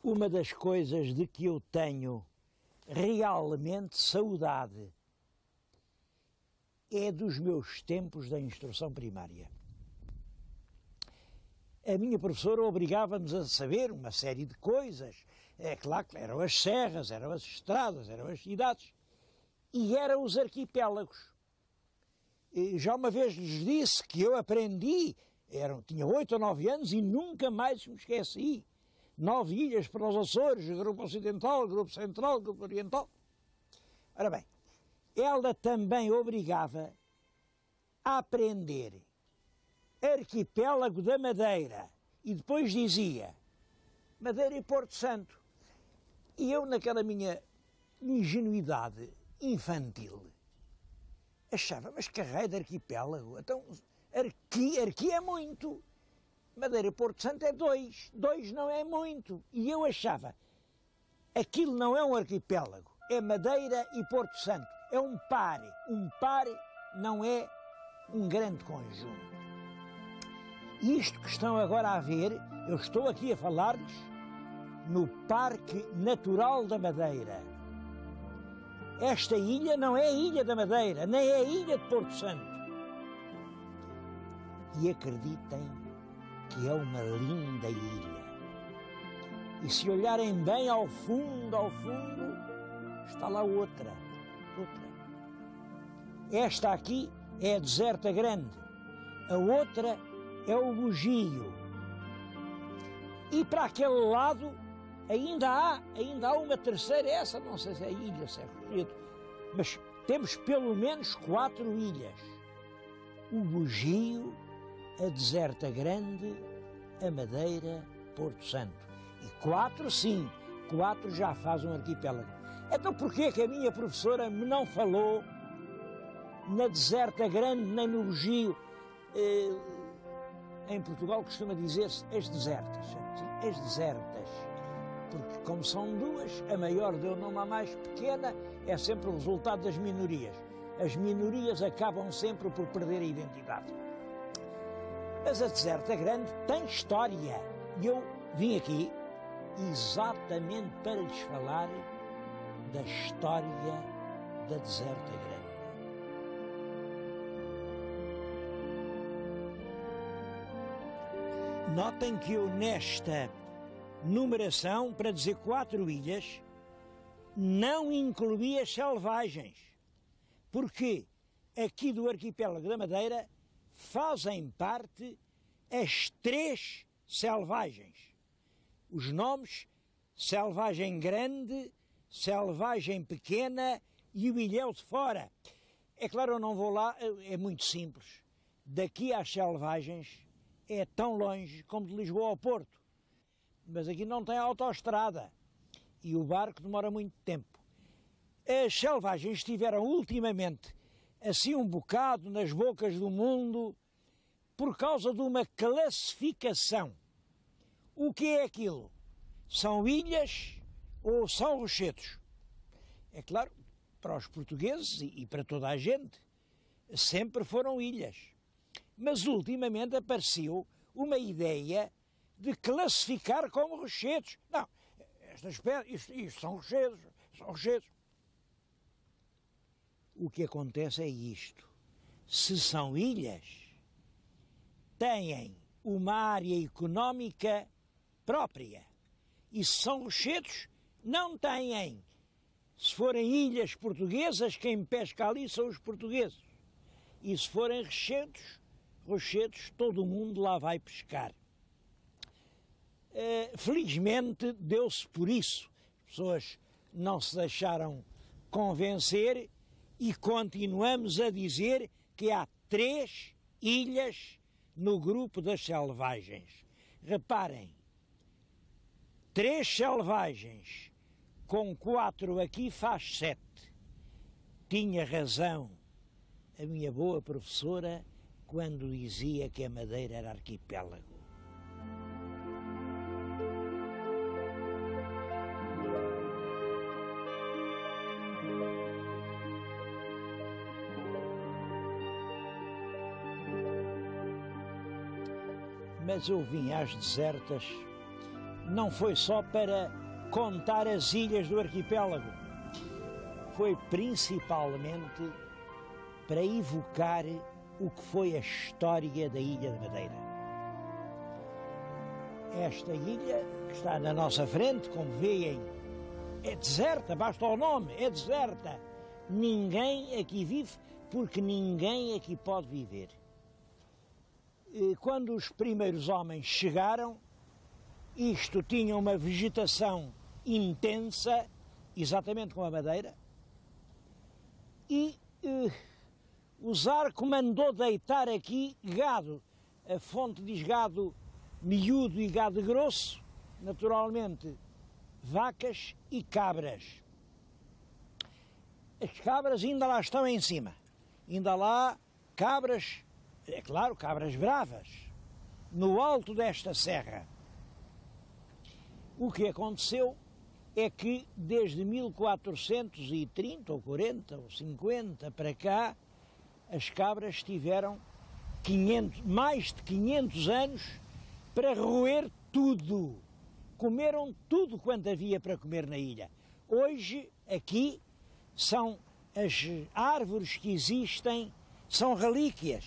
Uma das coisas de que eu tenho realmente saudade é dos meus tempos da instrução primária. A minha professora obrigava-nos a saber uma série de coisas. É claro que eram as serras, eram as estradas, eram as cidades e eram os arquipélagos. E já uma vez lhes disse que eu aprendi, tinha 8 ou 9 anos e nunca mais me esqueci. 9 ilhas para os Açores, Grupo Ocidental, Grupo Central, Grupo Oriental. Ora bem, ela também obrigava a aprender Arquipélago da Madeira e depois dizia Madeira e Porto Santo. E eu, naquela minha ingenuidade infantil, achava, mas que raio de arquipélago? Então, arqui é muito. Madeira e Porto Santo é 2. 2 não é muito. E eu achava, aquilo não é um arquipélago, é Madeira e Porto Santo. É um par. Um par não é um grande conjunto. Isto que estão agora a ver, eu estou aqui a falar-lhes no Parque Natural da Madeira. Esta ilha não é a Ilha da Madeira, nem é a Ilha de Porto Santo. E acreditem que é uma linda ilha. E se olharem bem ao fundo, está lá outra. Esta aqui é a Deserta Grande, a outra é o Bugio. E para aquele lado ainda há uma terceira, essa não sei se é a ilha, se é Rochedo, mas temos pelo menos 4 ilhas. O Bugio, a Deserta Grande, a Madeira, Porto Santo. E 4 sim, 4 já faz um arquipélago. Então porquê que a minha professora me não falou na Deserta Grande nem no Bugio? Em Portugal costuma dizer-se as desertas. Sim, as desertas. Porque como são 2, a maior deu nome à mais pequena, é sempre o resultado das minorias. As minorias acabam sempre por perder a identidade. Mas a Deserta Grande tem história. E eu vim aqui exatamente para lhes falar da história da Deserta Grande. Notem que eu nesta numeração, para dizer 4 ilhas, não incluí as selvagens. Porque aqui do arquipélago da Madeira fazem parte as 3 selvagens. Os nomes: Selvagem Grande, Selvagem Pequena e o Ilhéu de Fora. É claro, eu não vou lá, é muito simples. Daqui às selvagens é tão longe como de Lisboa ao Porto. Mas aqui não tem autoestrada e o barco demora muito tempo. As selvagens estiveram ultimamente assim um bocado nas bocas do mundo por causa de uma classificação. O que é aquilo? São ilhas ou são rochedos? É claro, para os portugueses e para toda a gente, sempre foram ilhas. Mas ultimamente apareceu uma ideia de classificar como rochedos. Não, estas pedras, isto são rochedos. O que acontece é isto. Se são ilhas, têm uma área económica própria. E se são rochedos, não têm. Se forem ilhas portuguesas, quem pesca ali são os portugueses. E se forem rochedos, todo o mundo lá vai pescar. Felizmente deu-se por isso. As pessoas não se deixaram convencer e continuamos a dizer que há 3 ilhas no grupo das selvagens. Reparem, 3 selvagens com 4 aqui faz 7. Tinha razão a minha boa professora quando dizia que a Madeira era arquipélago. Mas eu vim às desertas não foi só para contar as ilhas do arquipélago, foi principalmente para evocar o que foi a história da Ilha da Madeira. Esta ilha, que está na nossa frente, como veem, é deserta, basta o nome, é deserta. Ninguém aqui vive, porque ninguém aqui pode viver. Quando os primeiros homens chegaram, isto tinha uma vegetação intensa, exatamente como a Madeira, e o Zarco mandou deitar aqui gado. A fonte diz gado miúdo e gado grosso, naturalmente vacas e cabras. As cabras ainda lá estão em cima, ainda lá cabras, é claro, cabras bravas, no alto desta serra. O que aconteceu é que desde 1430 ou 40 ou 50 para cá, as cabras tiveram mais de 500 anos para roer tudo. Comeram tudo quanto havia para comer na ilha. Hoje, aqui, são as árvores que existem, são relíquias.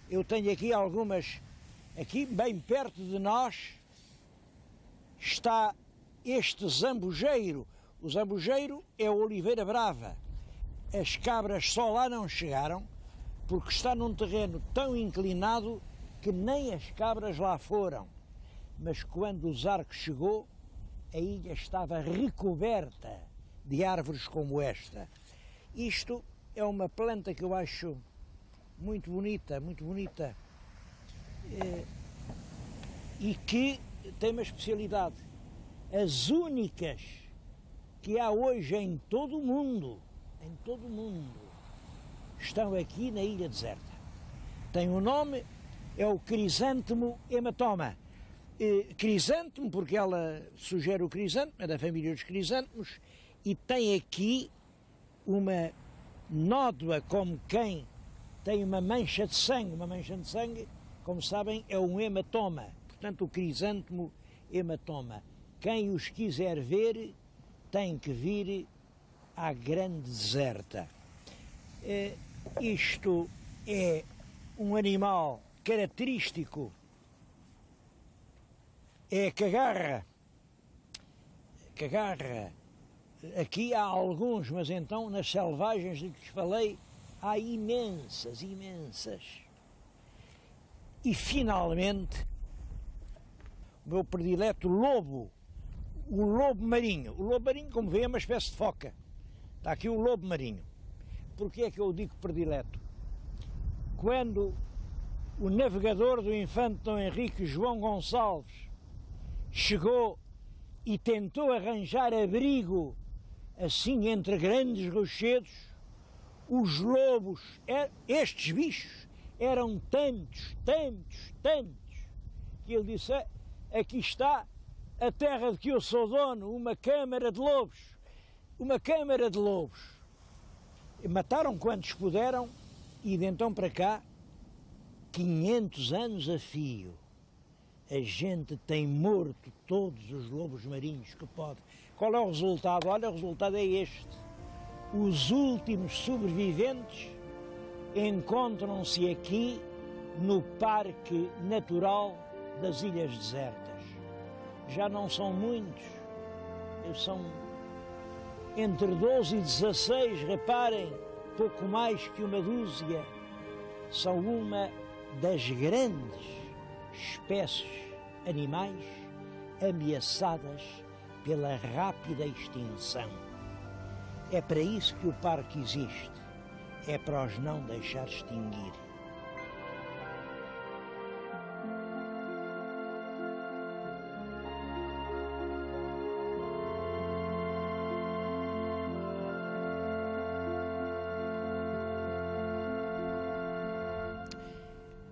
Eu tenho aqui algumas, aqui bem perto de nós, está este zambujeiro. O zambujeiro é o Oliveira Brava. As cabras só lá não chegaram, porque está num terreno tão inclinado que nem as cabras lá foram. Mas quando o Zarco chegou, a ilha estava recoberta de árvores como esta. Isto é uma planta que eu acho muito bonita, e que tem uma especialidade. As únicas que há hoje em todo o mundo, estão aqui na ilha deserta. Tem um nome, é o crisântemo hematoma. Crisântemo, porque ela sugere o crisântemo, é da família dos crisântemos, e tem aqui uma nódoa como quem tem uma mancha de sangue. Uma mancha de sangue, como sabem, é um hematoma. Portanto, o crisântemo hematoma. Quem os quiser ver tem que vir à Grande Deserta. Isto é um animal característico, é a cagarra. Aqui há alguns, mas então nas selvagens de que lhes falei há imensas. E finalmente, o meu predileto lobo, o lobo marinho. O lobo marinho, como vê, é uma espécie de foca. Está aqui o lobo marinho. Porquê é que eu digo predileto? Quando o navegador do infante Dom Henrique, João Gonçalves, chegou e tentou arranjar abrigo assim entre grandes rochedos, os lobos, estes bichos, eram tantos, que ele disse: aqui está a terra de que eu sou dono, uma câmara de lobos. E mataram quantos puderam, e de então para cá, 500 anos a fio, a gente tem morto todos os lobos marinhos que pode. Qual é o resultado? Olha, o resultado é este. Os últimos sobreviventes encontram-se aqui no Parque Natural das Ilhas Desertas. Já não são muitos, são entre 12 e 16, reparem, pouco mais que uma dúzia. São uma das grandes espécies animais ameaçadas pela rápida extinção. É para isso que o parque existe, é para os não deixar extinguir.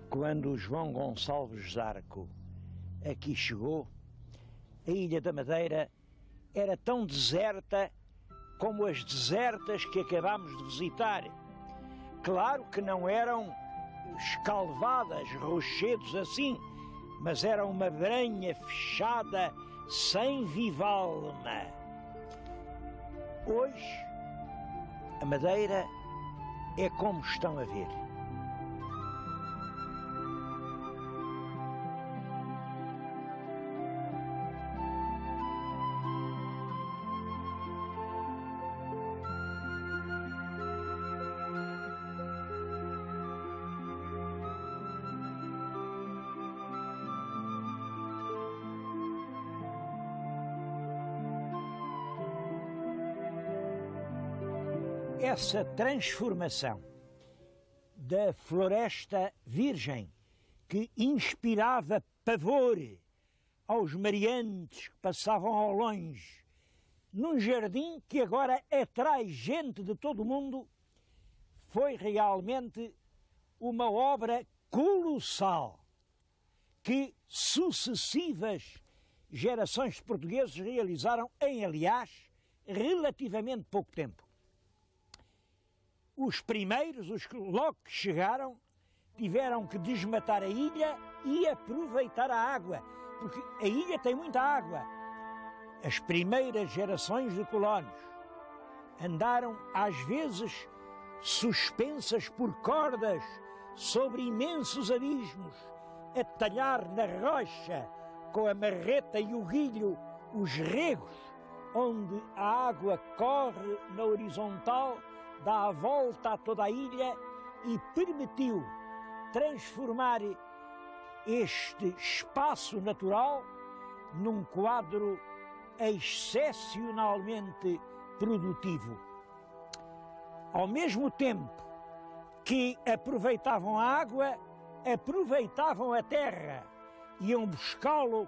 Quando o João Gonçalves Zarco aqui chegou, a Ilha da Madeira era tão deserta como as desertas que acabámos de visitar. Claro que não eram escalvadas, rochedos assim, mas era uma branha fechada sem vivalma. Hoje, a Madeira é como estão a ver. Essa transformação da floresta virgem que inspirava pavor aos mariantes que passavam ao longe, num jardim que agora atrai gente de todo o mundo, foi realmente uma obra colossal que sucessivas gerações de portugueses realizaram em, aliás, relativamente pouco tempo. Os primeiros, os que logo que chegaram, tiveram que desmatar a ilha e aproveitar a água, porque a ilha tem muita água. As primeiras gerações de colonos andaram, às vezes, suspensas por cordas sobre imensos abismos, a talhar na rocha, com a marreta e o guilho, os regos, onde a água corre na horizontal, dá a volta a toda a ilha e permitiu transformar este espaço natural num quadro excepcionalmente produtivo. Ao mesmo tempo que aproveitavam a água, aproveitavam a terra, iam buscá-lo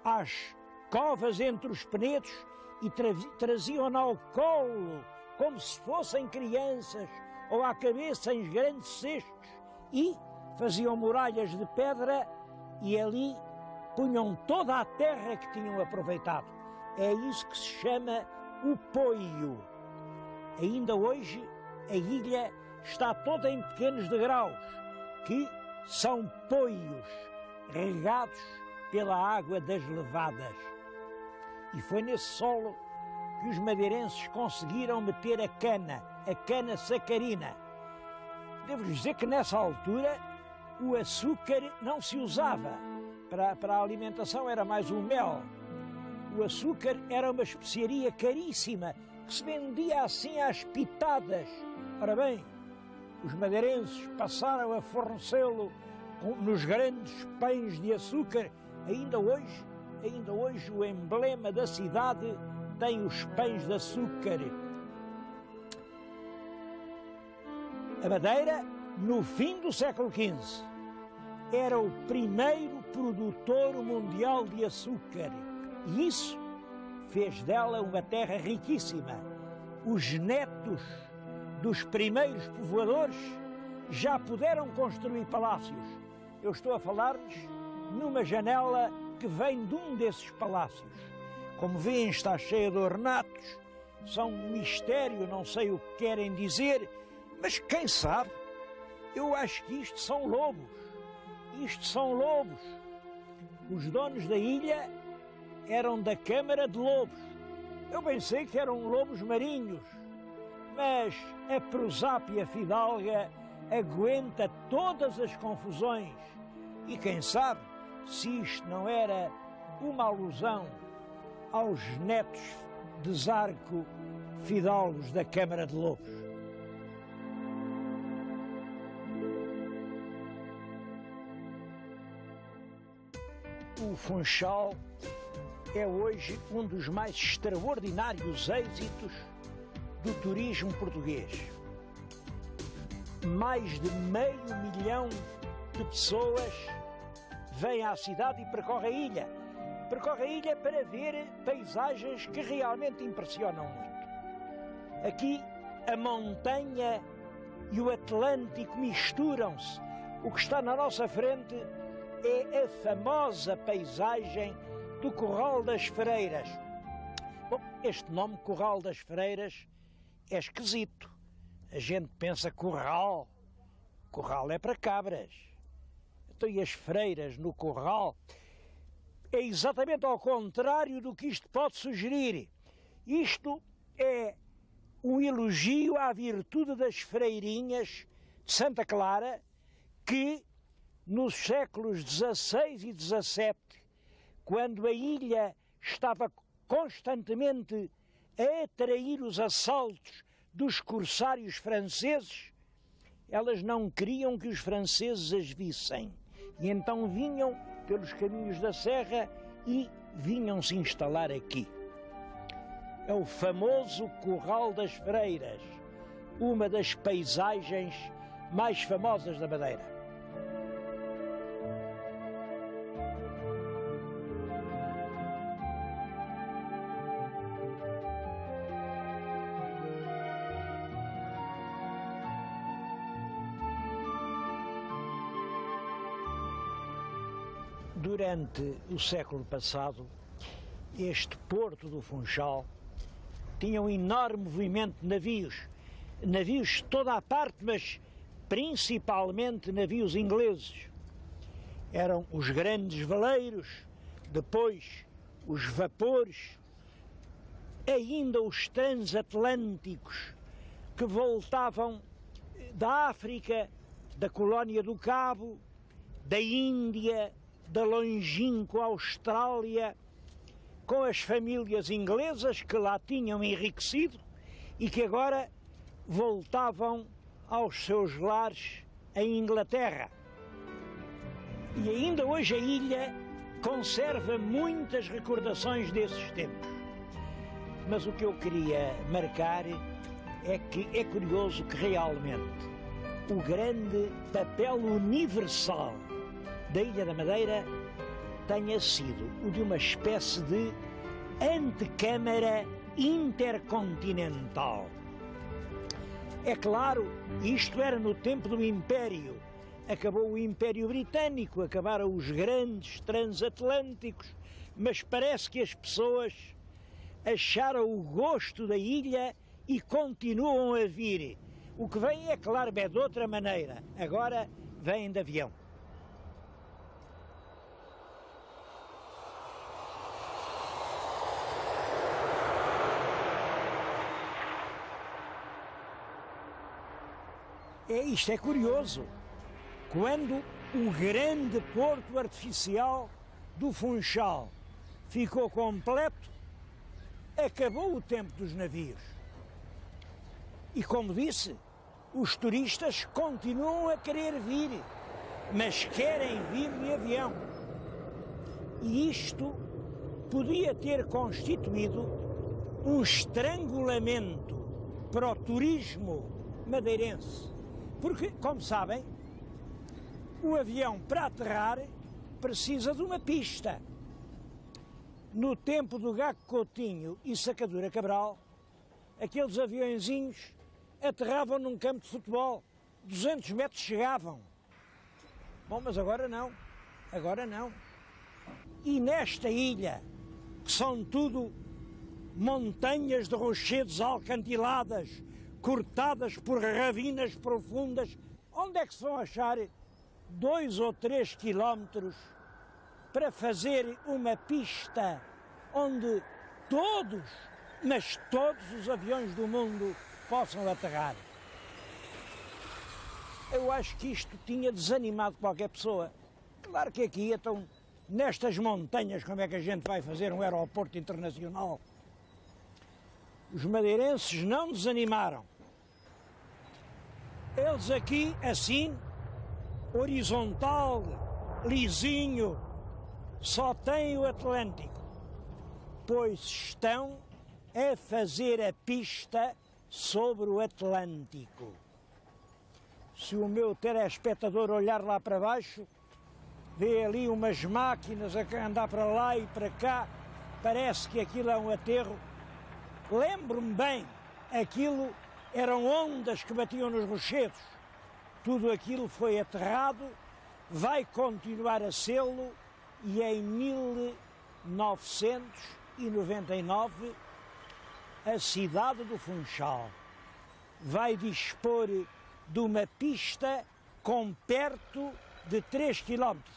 às covas entre os penedos e traziam-no ao colo, como se fossem crianças, ou à cabeça em grandes cestos, e faziam muralhas de pedra e ali punham toda a terra que tinham aproveitado. É isso que se chama o poio. Ainda hoje a ilha está toda em pequenos degraus, que são poios regados pela água das levadas. E foi nesse solo que os madeirenses conseguiram meter a cana sacarina. Devo-lhes dizer que nessa altura o açúcar não se usava. Para a alimentação era mais o mel. O açúcar era uma especiaria caríssima, que se vendia assim às pitadas. Ora bem, os madeirenses passaram a fornecê-lo nos grandes pães de açúcar. Ainda hoje o emblema da cidade tem os pães de açúcar. A Madeira, no fim do século XV, era o primeiro produtor mundial de açúcar. E isso fez dela uma terra riquíssima. Os netos dos primeiros povoadores já puderam construir palácios. Eu estou a falar-lhes numa janela que vem de um desses palácios. Como veem, está cheia de ornatos, são um mistério, não sei o que querem dizer, mas quem sabe? Eu acho que isto são lobos. Os donos da ilha eram da Câmara de Lobos. Eu pensei que eram lobos marinhos, mas a prosápia fidalga aguenta todas as confusões. E quem sabe se isto não era uma alusão aos netos de Zarco fidalgos da Câmara de Lobos. O Funchal é hoje um dos mais extraordinários êxitos do turismo português. Mais de 500 mil de pessoas vêm à cidade e percorrem a ilha. Percorre a ilha para ver paisagens que realmente impressionam muito. Aqui a montanha e o Atlântico misturam-se. O que está na nossa frente é a famosa paisagem do Curral das Freiras. Bom, este nome Curral das Freiras é esquisito. A gente pensa curral. Curral é para cabras. Então, e as freiras no curral? é exatamente ao contrário do que isto pode sugerir. Isto é um elogio à virtude das freirinhas de Santa Clara, que nos séculos XVI e XVII, quando a ilha estava constantemente a atrair os assaltos dos corsários franceses, elas não queriam que os franceses as vissem. E então vinham pelos caminhos da serra e vinham se instalar aqui. É o famoso Curral das Freiras, uma das paisagens mais famosas da Madeira. Durante o século passado, este porto do Funchal tinha um enorme movimento de navios de toda a parte, mas principalmente navios ingleses. Eram os grandes veleiros, depois os vapores, ainda os transatlânticos que voltavam da África, da colónia do Cabo, da Índia, da longínqua Austrália, com as famílias inglesas que lá tinham enriquecido e que agora voltavam aos seus lares em Inglaterra. E ainda hoje a ilha conserva muitas recordações desses tempos. Mas o que eu queria marcar é que é curioso que realmente o grande papel universal da Ilha da Madeira tenha sido o de uma espécie de antecâmara intercontinental. É claro, isto era no tempo do Império. Acabou o Império Britânico, acabaram os grandes transatlânticos, mas parece que as pessoas acharam o gosto da ilha e continuam a vir. O que vem, é claro, é de outra maneira. Agora vêm de avião. Isto é curioso. Quando o grande porto artificial do Funchal ficou completo, acabou o tempo dos navios. E como disse, os turistas continuam a querer vir, mas querem vir de avião. E isto podia ter constituído um estrangulamento para o turismo madeirense. Porque, como sabem, o avião para aterrar precisa de uma pista. No tempo do Gago Coutinho e Sacadura Cabral, aqueles aviõezinhos aterravam num campo de futebol, 200 metros chegavam. Bom, mas agora não, agora não. E nesta ilha, que são tudo montanhas de rochedos alcantiladas, cortadas por ravinas profundas, onde é que se vão achar 2 ou 3 quilómetros para fazer uma pista onde todos, mas todos os aviões do mundo possam aterrar? Eu acho que isto tinha desanimado qualquer pessoa. Claro que aqui, então, nestas montanhas, como é que a gente vai fazer um aeroporto internacional? Os madeirenses não desanimaram. Eles aqui, assim, horizontal, lisinho, só têm o Atlântico, pois estão a fazer a pista sobre o Atlântico. Se o meu telespectador olhar lá para baixo, vê ali umas máquinas a andar para lá e para cá, parece que aquilo é um aterro. Lembro-me bem, aquilo eram ondas que batiam nos rochedos. Tudo aquilo foi aterrado, vai continuar a sê-lo, e em 1999 a cidade do Funchal vai dispor de uma pista com perto de 3 quilómetros.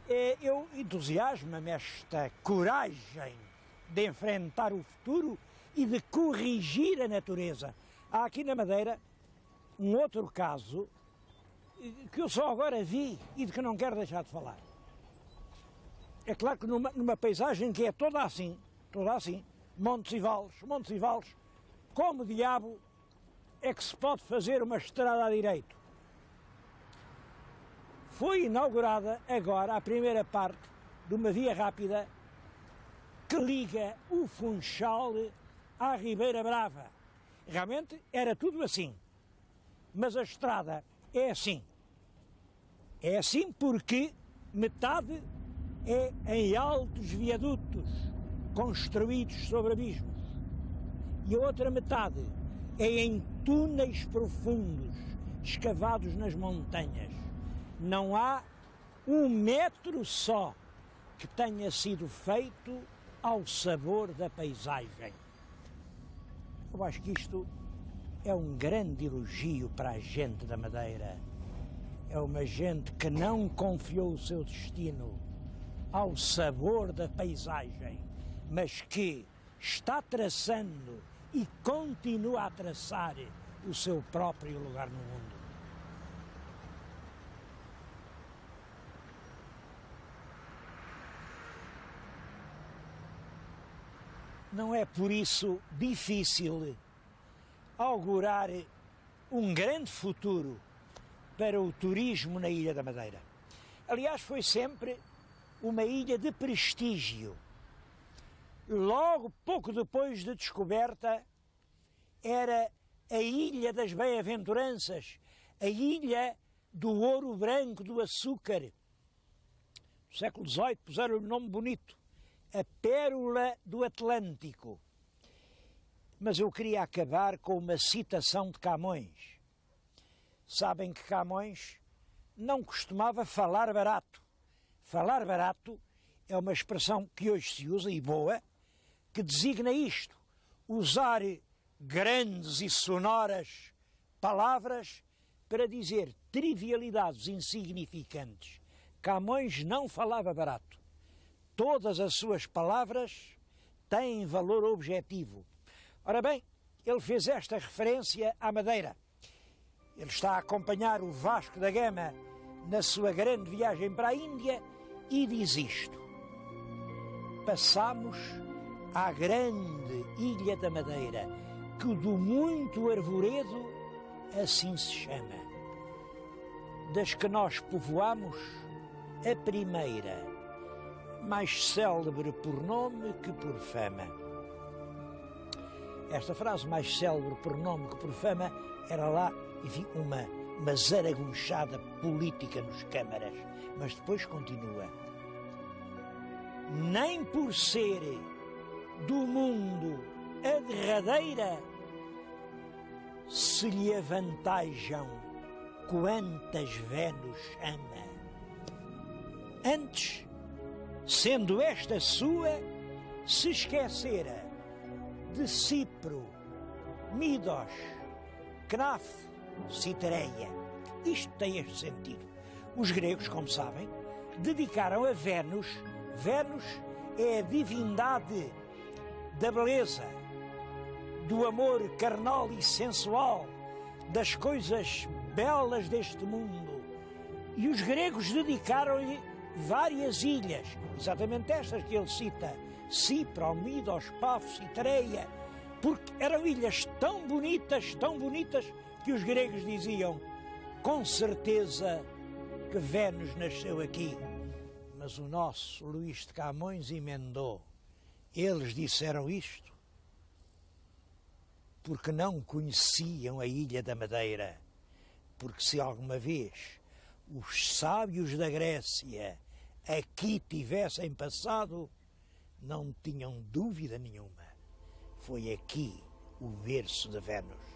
Eu entusiasmo-me esta coragem de enfrentar o futuro e de corrigir a natureza. Há aqui na Madeira um outro caso que eu só agora vi e de que não quero deixar de falar. É claro que numa paisagem que é toda assim, montes e vales, como diabo é que se pode fazer uma estrada a direito? Foi inaugurada agora a primeira parte de uma via rápida que liga o Funchal à Ribeira Brava. Realmente era tudo assim, mas a estrada é assim. É assim porque metade é em altos viadutos construídos sobre abismos e a outra metade é em túneis profundos escavados nas montanhas. Não há um metro só que tenha sido feito ao sabor da paisagem. Eu acho que isto é um grande elogio para a gente da Madeira. É uma gente que não confiou o seu destino ao sabor da paisagem, mas que está traçando e continua a traçar o seu próprio lugar no mundo. Não é por isso difícil augurar um grande futuro para o turismo na Ilha da Madeira. Aliás, foi sempre uma ilha de prestígio. Logo, pouco depois da descoberta, era a Ilha das Bem-aventuranças, a Ilha do Ouro Branco, do Açúcar. No século XVIII puseram um nome bonito, a Pérola do Atlântico. Mas eu queria acabar com uma citação de Camões. Sabem que Camões não costumava falar barato. Falar barato é uma expressão que hoje se usa, e boa, que designa isto: usar grandes e sonoras palavras para dizer trivialidades insignificantes. Camões não falava barato. Todas as suas palavras têm valor objetivo. Ora bem, ele fez esta referência à Madeira. Ele está a acompanhar o Vasco da Gama na sua grande viagem para a Índia e diz isto: passamos à grande Ilha da Madeira, que do muito arvoredo assim se chama. Das que nós povoamos, a primeira, mais célebre por nome que por fama. Esta frase, mais célebre por nome que por fama, era lá, enfim, uma zaragunchada política nos câmaras. Mas depois continua: nem por ser do mundo a derradeira se lhe avantajam quantas Vênus ama. Antes, sendo esta sua, se esquecera de Cipro, Midos, Knafo, Citereia. Isto tem este sentido. Os gregos, como sabem, dedicaram a Vênus. Vênus é a divindade da beleza, do amor carnal e sensual, das coisas belas deste mundo. E os gregos dedicaram-lhe várias ilhas, exatamente estas que ele cita: Cipro, Midos, Pafo, Citereia, porque eram ilhas tão bonitas, que os gregos diziam: com certeza que Vênus nasceu aqui. Mas o nosso Luís de Camões emendou: eles disseram isto porque não conheciam a Ilha da Madeira, porque se alguma vez os sábios da Grécia aqui tivessem passado, não tinham dúvida nenhuma, foi aqui o berço de Vênus.